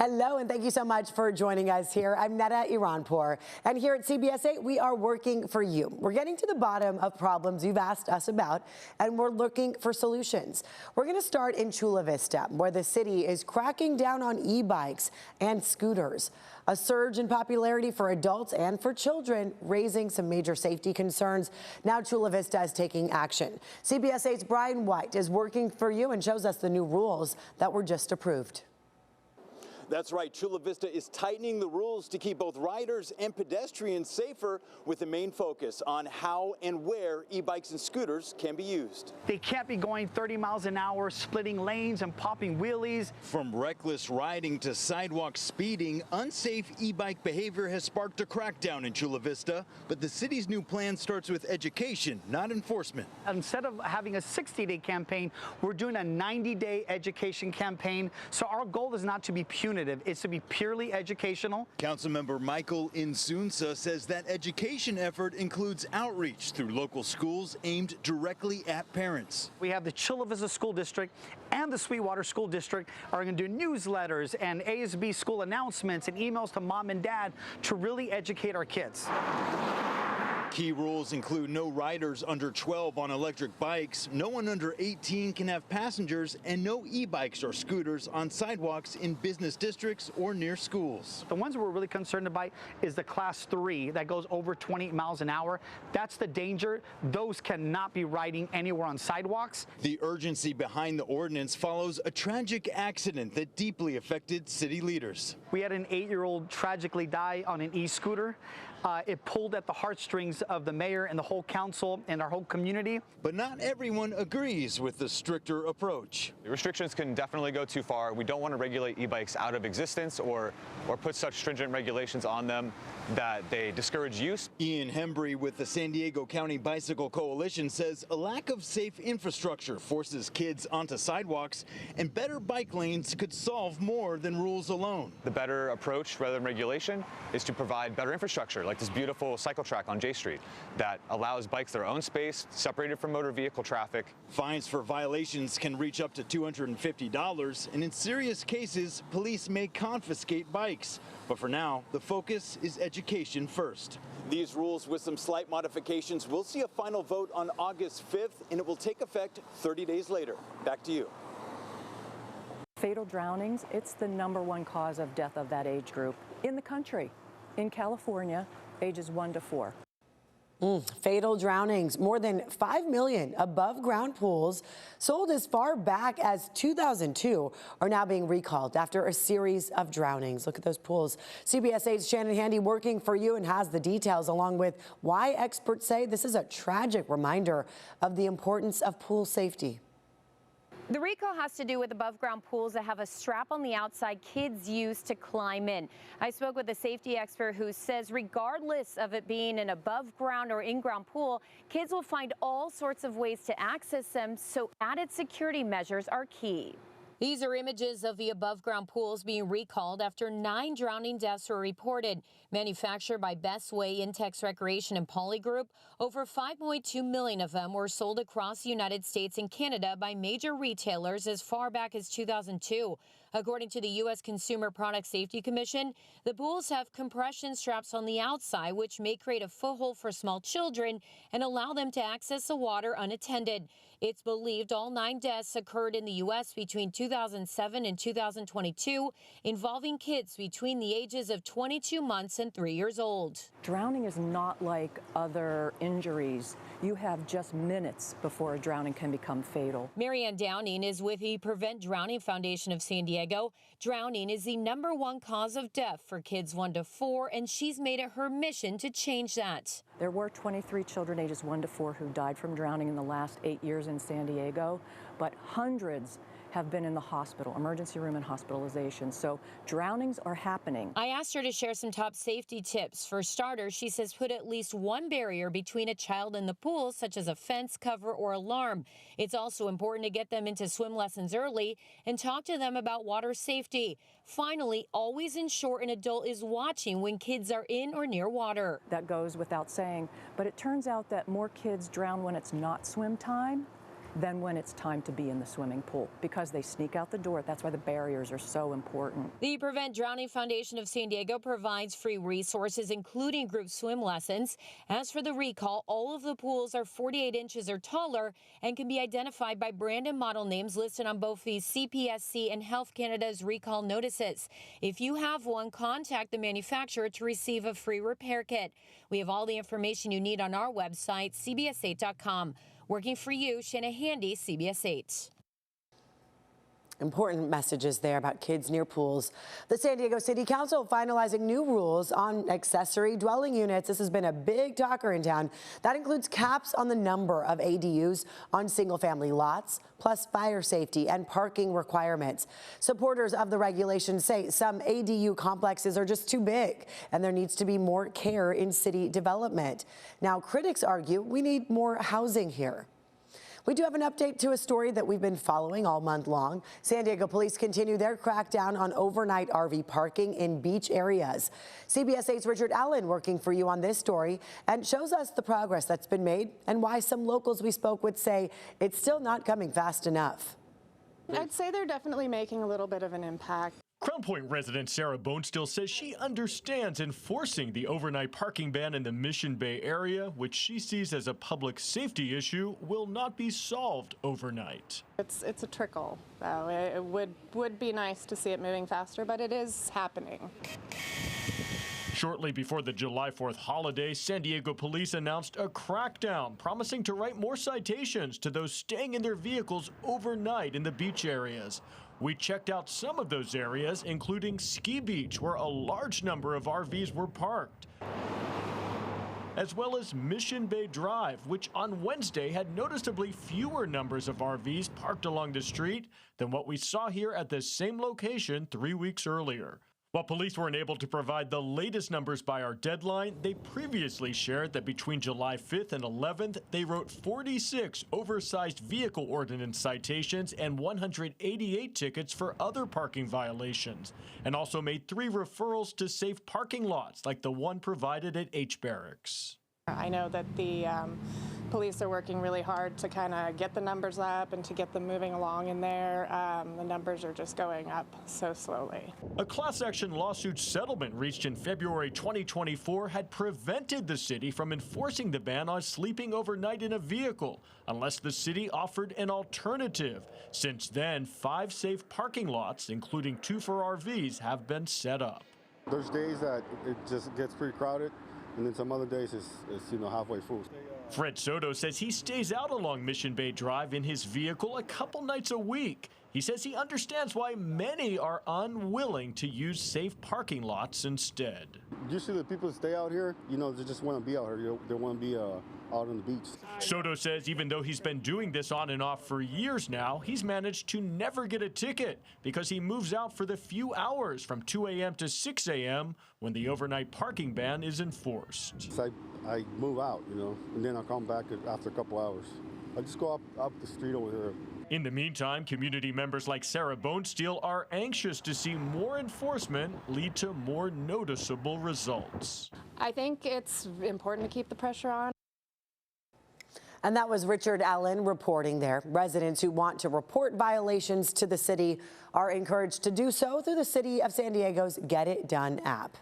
Hello, and thank you so much for joining us here. I'm Netta Iranpour, and here at CBS 8, we are working for you. We're getting to the bottom of problems you've asked us about, and we're looking for solutions. We're going to start in Chula Vista, where the city is cracking down on e-bikes and scooters. A surge in popularity for adults and for children, raising some major safety concerns. Now Chula Vista is taking action. CBS 8's Brian White is working for you and shows us the new rules that were just approved. That's right. Chula Vista is tightening the rules to keep both riders and pedestrians safer, with the main focus on how and where e-bikes and scooters can be used. They can't be going 30 miles an hour, splitting lanes and popping wheelies. From reckless riding to sidewalk speeding, unsafe e-bike behavior has sparked a crackdown in Chula Vista. But the city's new plan starts with education, not enforcement. Instead of having a 60-day campaign, we're doing a 90-day education campaign. So our goal is not to be punitive. It's to be purely educational. Councilmember Michael Insunza says that education effort includes outreach through local schools aimed directly at parents. We have the Chula Vista School District and the Sweetwater School District are going to do newsletters and ASB school announcements and emails to mom and dad to really educate our kids. Key rules include no riders under 12 on electric bikes, no one under 18 can have passengers, and no e-bikes or scooters on sidewalks in business districts or near schools. The ones we're really concerned about is the class 3 that goes over 20 miles an hour. That's the danger. Those cannot be riding anywhere on sidewalks. The urgency behind the ordinance follows a tragic accident that deeply affected city leaders. We had an 8-year-old tragically die on an e-scooter. It pulled at the heartstrings of the mayor and the whole council and our whole community. But not everyone agrees with the stricter approach. The restrictions can definitely go too far. We don't want to regulate e-bikes out of existence or put such stringent regulations on them that they discourage use. Ian Hembry with the San Diego County Bicycle Coalition says a lack of safe infrastructure forces kids onto sidewalks, and better bike lanes could solve more than rules alone. The better approach, rather than regulation, is to provide better infrastructure, like this beautiful cycle track on J Street that allows bikes their own space, separated from motor vehicle traffic. Fines for violations can reach up to $250, and in serious cases, police may confiscate bikes. But for now, the focus is education first. These rules, with some slight modifications, will see a final vote on August 5th, and it will take effect 30 days later. Back to you. Fatal drownings, it's the #1 cause of death of that age group in the country. In California, ages 1 to 4. Fatal drownings. More than 5 million above-ground pools sold as far back as 2002 are now being recalled after a series of drownings. Look at those pools. CBS 8's Shannon Handy working for you and has the details, along with why experts say this is a tragic reminder of the importance of pool safety. The recall has to do with above-ground pools that have a strap on the outside kids use to climb in. I spoke with a safety expert who says regardless of it being an above-ground or in-ground pool, kids will find all sorts of ways to access them, so added security measures are key. These are images of the above-ground pools being recalled after 9 drowning deaths were reported. Manufactured by Best Way, Intex Recreation, and Poly Group, over 5.2 million of them were sold across the United States and Canada by major retailers as far back as 2002. According to the U.S. Consumer Product Safety Commission, the pools have compression straps on the outside, which may create a foothold for small children and allow them to access the water unattended. It's believed all 9 deaths occurred in the U.S. between 2007 and 2022, involving kids between the ages of 22 months and 3 years old. Drowning is not like other injuries. You have just minutes before a drowning can become fatal. Marianne Downing is with the Prevent Drowning Foundation of San Diego. Drowning is the #1 cause of death for kids 1 to 4, and she's made it her mission to change that. There were 23 children ages 1 to 4 who died from drowning in the last 8 years in San Diego, but hundreds have been in the hospital, emergency room and hospitalization. So drownings are happening. I asked her to share some top safety tips. For starters, she says put at least one barrier between a child and the pool, such as a fence, cover, or alarm. It's also important to get them into swim lessons early and talk to them about water safety. Finally, always ensure an adult is watching when kids are in or near water. That goes without saying, but it turns out that more kids drown when it's not swim time than when it's time to be in the swimming pool, because they sneak out the door. That's why the barriers are so important. The Prevent Drowning Foundation of San Diego provides free resources, including group swim lessons. As for the recall, all of the pools are 48 inches or taller and can be identified by brand and model names listed on both the CPSC and Health Canada's recall notices. If you have one, contact the manufacturer to receive a free repair kit. We have all the information you need on our website, cbs8.com. Working for you, Shanna Handy, CBS 8. Important messages there about kids near pools. The San Diego City Council finalizing new rules on accessory dwelling units. This has been a big talker in town. That includes caps on the number of ADUs on single-family lots, plus fire safety and parking requirements. Supporters of the regulations say some ADU complexes are just too big, and there needs to be more care in city development. Now, critics argue we need more housing here. We do have an update to a story that we've been following all month long. San Diego police continue their crackdown on overnight RV parking in beach areas. CBS 8's Richard Allen working for you on this story and shows us the progress that's been made and why some locals we spoke with say it's still not coming fast enough. I'd say they're definitely making a little bit of an impact. Crown Point resident Sarah Bonestill says she understands enforcing the overnight parking ban in the Mission Bay area, which she sees as a public safety issue, will not be solved overnight. It's a trickle, though. It would be nice to see it moving faster, but it is happening. Shortly before the July 4th holiday, San Diego police announced a crackdown, promising to write more citations to those staying in their vehicles overnight in the beach areas. We checked out some of those areas, including Ski Beach, where a large number of RVs were parked, as well as Mission Bay Drive, which on Wednesday had noticeably fewer numbers of RVs parked along the street than what we saw here at the same location 3 weeks earlier. While police weren't able to provide the latest numbers by our deadline, they previously shared that between July 5th and 11th, they wrote 46 oversized vehicle ordinance citations and 188 tickets for other parking violations, and also made 3 referrals to safe parking lots like the one provided at H Barracks. I know that the police are working really hard to kind of get the numbers up and to get them moving along in there. The numbers are just going up so slowly. A class action lawsuit settlement reached in February 2024 had prevented the city from enforcing the ban on sleeping overnight in a vehicle unless the city offered an alternative. Since then, 5 safe parking lots, including 2 for RVs, have been set up. There's days that it just gets pretty crowded, and then some other days it's halfway full. Fred Soto says he stays out along Mission Bay Drive in his vehicle a couple nights a week. He says he understands why many are unwilling to use safe parking lots instead. Usually the people that stay out here, they just want to be out here. They want to be out on the beach. Soto says even though he's been doing this on and off for years now, he's managed to never get a ticket because he moves out for the few hours from 2 a.m. to 6 a.m. when the overnight parking ban is enforced. So I move out, and then I'll come back after a couple hours. I just go up the street over here. In the meantime, community members like Sarah Bonestill are anxious to see more enforcement lead to more noticeable results. I think it's important to keep the pressure on. And that was Richard Allen reporting there. Residents who want to report violations to the city are encouraged to do so through the City of San Diego's Get It Done app.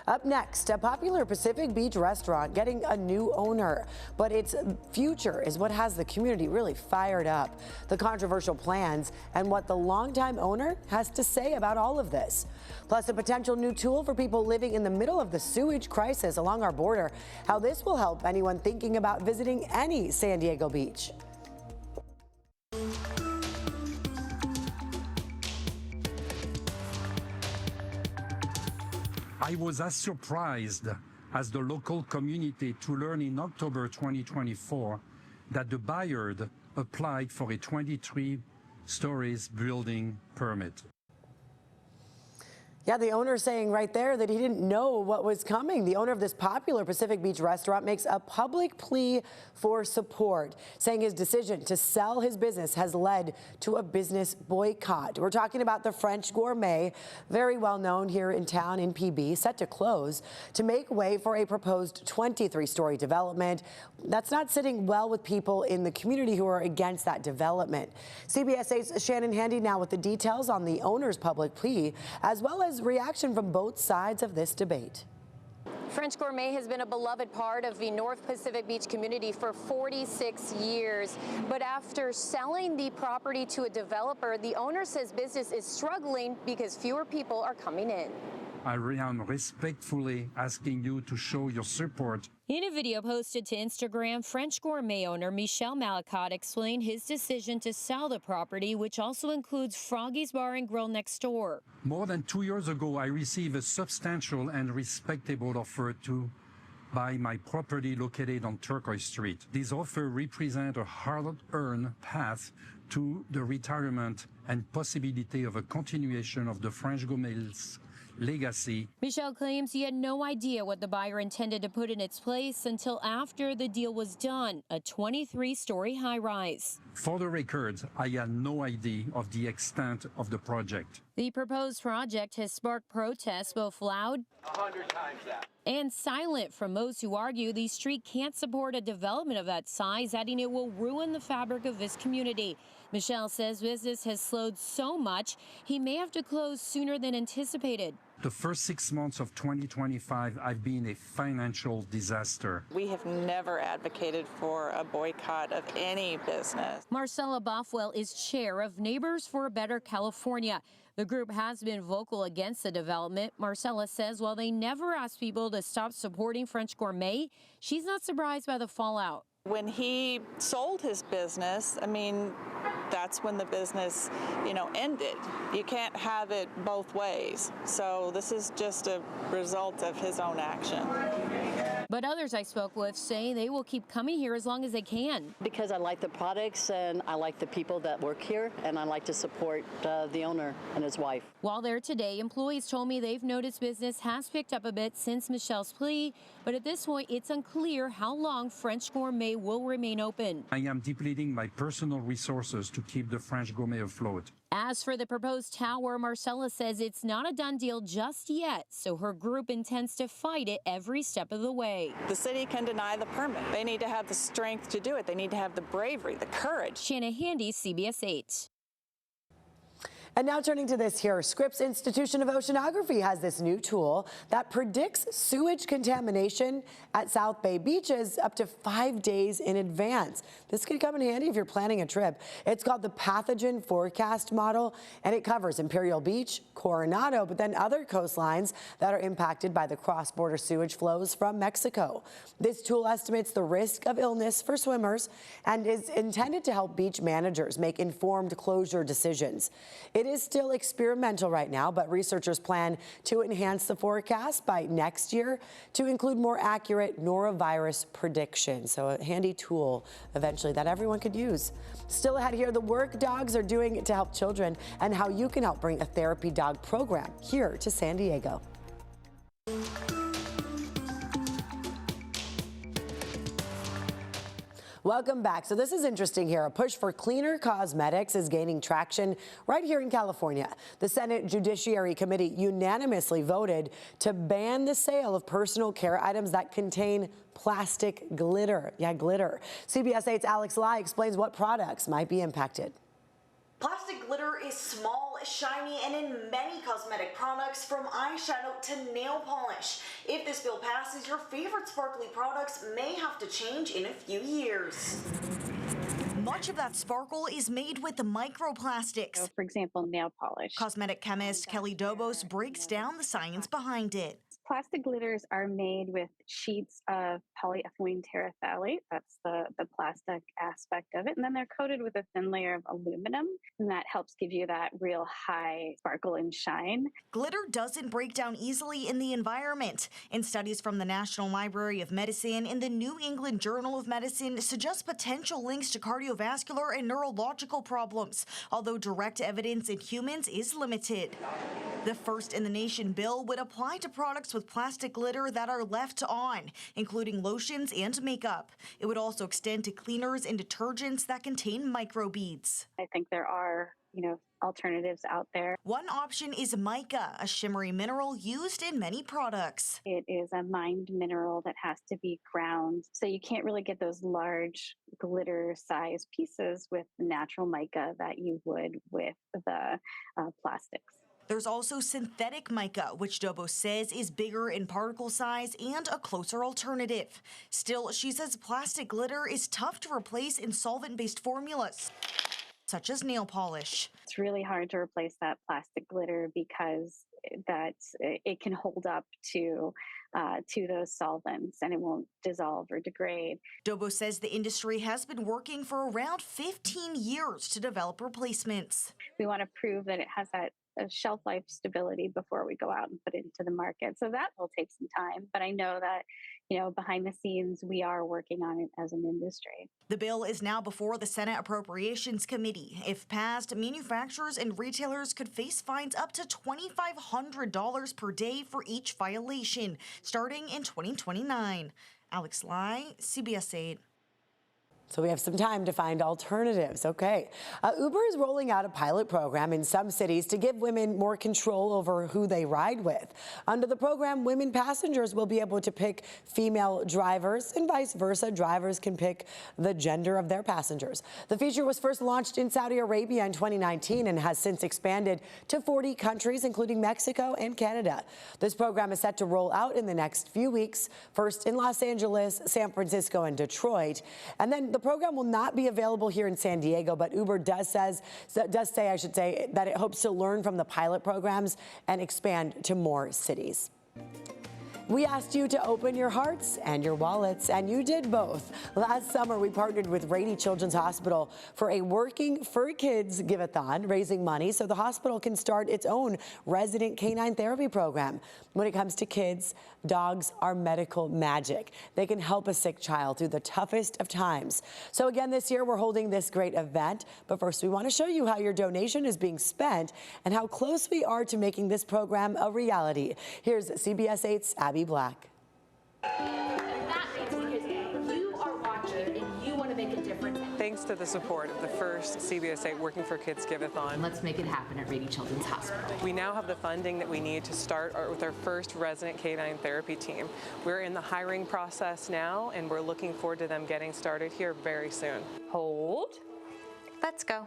Up next, a popular Pacific Beach restaurant getting a new owner, but its future is what has the community really fired up. The controversial plans and what the longtime owner has to say about all of this. Plus, a potential new tool for people living in the middle of the sewage crisis along our border. How this will help anyone thinking about visiting any San Diego beach. I was as surprised as the local community to learn in October 2024 that the buyer applied for a 23 stories building permit. Yeah, the owner saying right there that he didn't know what was coming. The owner of this popular Pacific Beach restaurant makes a public plea for support, saying his decision to sell his business has led to a business boycott. We're talking about the French Gourmet, very well known here in town in PB, set to close to make way for a proposed 23-story development that's not sitting well with people in the community who are against that development. CBS 8's Shannon Handy now with the details on the owner's public plea, as well as reaction from both sides of this debate. French Gourmet has been a beloved part of the North Pacific Beach community for 46 years. But after selling the property to a developer, the owner says business is struggling because fewer people are coming in. I am respectfully asking you to show your support. In a video posted to Instagram, French Gourmet owner Michel Malacot explained his decision to sell the property, which also includes Froggy's Bar and Grill next door. More than 2 years ago, I received a substantial and respectable offer to buy my property located on Turquoise Street. This offer represents a hard-earned path to the retirement and possibility of a continuation of the French Gourmet's legacy. Michel claims he had no idea what the buyer intended to put in its place until after the deal was done, a 23-story high-rise. For the record, I had no idea of the extent of the project. The proposed project has sparked protests, both loud 100 times that, and silent, from those who argue the street can't support a development of that size, adding it will ruin the fabric of this community. Michel says business has slowed so much he may have to close sooner than anticipated. The first 6 months of 2025 have been a financial disaster. We have never advocated for a boycott of any business. Marcella Bothwell is chair of Neighbors for a Better California. The group has been vocal against the development. Marcella says while they never asked people to stop supporting French Gourmet, she's not surprised by the fallout. When he sold his business, I mean, that's when the business, ended. You can't have it both ways. So this is just a result of his own action. But others I spoke with say they will keep coming here as long as they can. Because I like the products and I like the people that work here, and I like to support the owner and his wife. While there today, employees told me they've noticed business has picked up a bit since Michel's plea, but at this point it's unclear how long French Gourmet will remain open. I am depleting my personal resources to keep the French Gourmet afloat. As for the proposed tower, Marcella says it's not a done deal just yet, so her group intends to fight it every step of the way. The city can deny the permit. They need to have the strength to do it. They need to have the bravery, the courage. Shanna Handy, CBS 8. And now turning to this here, Scripps Institution of Oceanography has this new tool that predicts sewage contamination at South Bay beaches up to 5 days in advance. This could come in handy if you're planning a trip. It's called the Pathogen Forecast Model, and it covers Imperial Beach, Coronado, but then other coastlines that are impacted by the cross-border sewage flows from Mexico. This tool estimates the risk of illness for swimmers and is intended to help beach managers make informed closure decisions. It is still experimental right now, but researchers plan to enhance the forecast by next year to include more accurate norovirus predictions. So a handy tool eventually that everyone could use. Still ahead here, the work dogs are doing to help children and how you can help bring a therapy dog program here to San Diego. Welcome back. So this is interesting here. A push for cleaner cosmetics is gaining traction right here in California. The Senate Judiciary Committee unanimously voted to ban the sale of personal care items that contain plastic glitter. Yeah, glitter. CBS 8's Alex Lai explains what products might be impacted. Plastic glitter is small, shiny, and in many cosmetic products from eyeshadow to nail polish. If this bill passes, your favorite sparkly products may have to change in a few years. Much of that sparkle is made with the microplastics. For example, nail polish. Cosmetic chemist Kelly Dobos breaks down the science behind it. Plastic glitters are made with sheets of polyethylene terephthalate. That's the plastic aspect of it. And then they're coated with a thin layer of aluminum, and that helps give you that real high sparkle and shine. Glitter doesn't break down easily in the environment. And studies from the National Library of Medicine and the New England Journal of Medicine suggest potential links to cardiovascular and neurological problems, although direct evidence in humans is limited. The first in the nation bill would apply to products with plastic glitter that are left on, including lotions and makeup. It would also extend to cleaners and detergents that contain microbeads. I think there are, alternatives out there. One option is mica, a shimmery mineral used in many products. It is a mined mineral that has to be ground, so you can't really get those large glitter-sized pieces with natural mica that you would with the plastics. There's also synthetic mica, which Dobo says is bigger in particle size and a closer alternative. Still, she says plastic glitter is tough to replace in solvent-based formulas, such as nail polish. It's really hard to replace that plastic glitter because it can hold up to those solvents and it won't dissolve or degrade. Dobo says the industry has been working for around 15 years to develop replacements. We want to prove that it has that shelf life stability before we go out and put it into the market. So that will take some time, but I know that, behind the scenes, we are working on it as an industry. The bill is now before the Senate Appropriations Committee. If passed, manufacturers and retailers could face fines up to $2,500 per day for each violation, starting in 2029. Alex Lai, CBS 8. So we have some time to find alternatives. Okay. Uber is rolling out a pilot program in some cities to give women more control over who they ride with. Under the program, women passengers will be able to pick female drivers and vice versa. Drivers can pick the gender of their passengers. The feature was first launched in Saudi Arabia in 2019 and has since expanded to 40 countries, including Mexico and Canada. This program is set to roll out in the next few weeks, first in Los Angeles, San Francisco, and Detroit. And then the program will not be available here in San Diego, but Uber does say that it hopes to learn from the pilot programs and expand to more cities. We asked you to open your hearts and your wallets, and you did both. Last summer, we partnered with Rady Children's Hospital for a Working for Kids Giveathon, raising money so the hospital can start its own resident canine therapy program. When it comes to kids, dogs are medical magic. They can help a sick child through the toughest of times. So again, this year, we're holding this great event. But first, we want to show you how your donation is being spent and how close we are to making this program a reality. Here's CBS 8's Abby Black. That means because you are watching and you want to make a difference. Thanks to the support of the first CBS 8 Working for Kids Giveathon. Let's make it happen at Rady Children's Hospital. We now have the funding that we need to start with our first resident canine therapy team. We're in the hiring process now, and we're looking forward to them getting started here very soon. Hold. Let's go.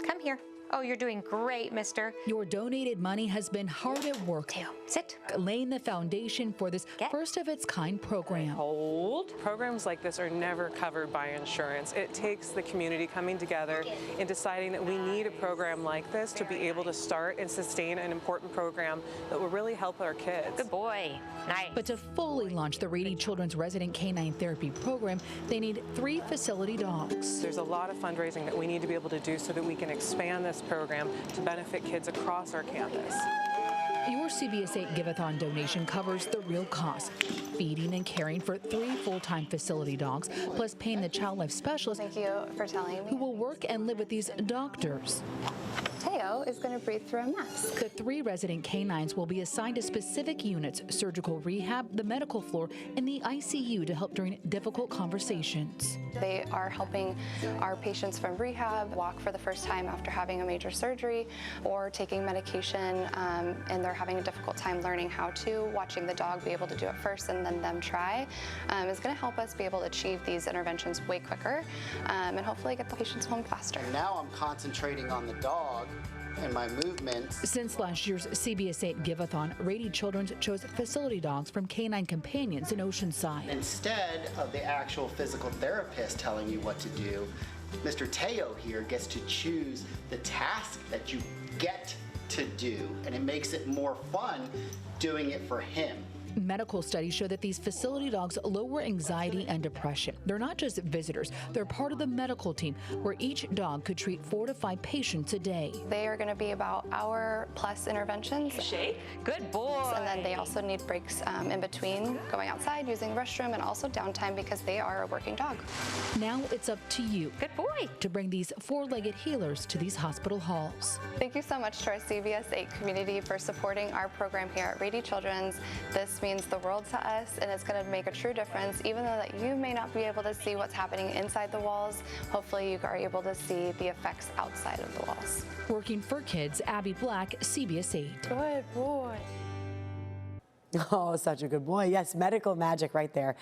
Come here. Oh, you're doing great, mister. Your donated money has been hard at work. Theo, sit. Laying the foundation for this first of its kind program. Hold. Programs like this are never covered by insurance. It takes the community coming together and deciding that we need a program like this to be able to start and sustain an important program that will really help our kids. Good boy. Nice. But to fully launch the Rady Children's Resident Canine Therapy Program, they need 3 facility dogs. There's a lot of fundraising that we need to be able to do so that we can expand this program to benefit kids across our campus. Your CBS 8 Giveathon donation covers the real cost, feeding and caring for 3 full-time facility dogs, plus paying the child life specialist. Thank you for telling me. Who will work and live with these doctors. Teo is going to breathe through a mask. The 3 resident canines will be assigned to specific units, surgical rehab, the medical floor, and the ICU to help during difficult conversations. They are helping our patients from rehab walk for the first time after having a major surgery or taking medication, and they're having a difficult time learning how to. Watching the dog be able to do it first and then them try is going to help us be able to achieve these interventions way quicker and hopefully get the patients home faster. And now I'm concentrating on the dog and my movements. Since last year's CBS 8 Giveathon, Rady Children's chose facility dogs from Canine Companions in Oceanside. Instead of the actual physical therapist telling you what to do, Mr. Teo here gets to choose the task that you get to do, and it makes it more fun doing it for him. Medical studies show that these facility dogs lower anxiety and depression. They're not just visitors, they're part of the medical team, where each dog could treat 4 to 5 patients a day. They are going to be about hour-plus interventions. Shake. Good boy. And then they also need breaks in between going outside, using the restroom, and also downtime because they are a working dog. Now it's up to you. Good boy. To bring these 4-legged healers to these hospital halls. Thank you so much to our CBS 8 community for supporting our program here at Rady Children's. This means the world to us, and it's going to make a true difference. Even though that you may not be able to see what's happening inside the walls, hopefully you are able to see the effects outside of the walls. Working for kids, Abby Black, CBS 8. Good boy. Oh, such a good boy. Yes, medical magic right there.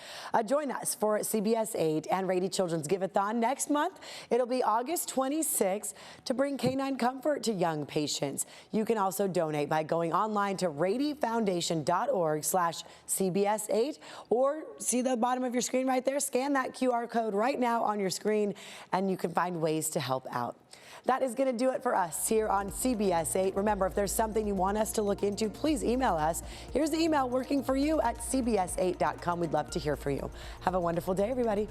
Join us for CBS 8 and Rady Children's Giveathon next month. It'll be August 26th to bring canine comfort to young patients. You can also donate by going online to radyfoundation.org/CBS8 or see the bottom of your screen right there. Scan that QR code right now on your screen and you can find ways to help out. That is going to do it for us here on CBS 8. Remember, if there's something you want us to look into, please email us. Here's the email working for you at cbs8.com. We'd love to hear from you. Have a wonderful day, everybody.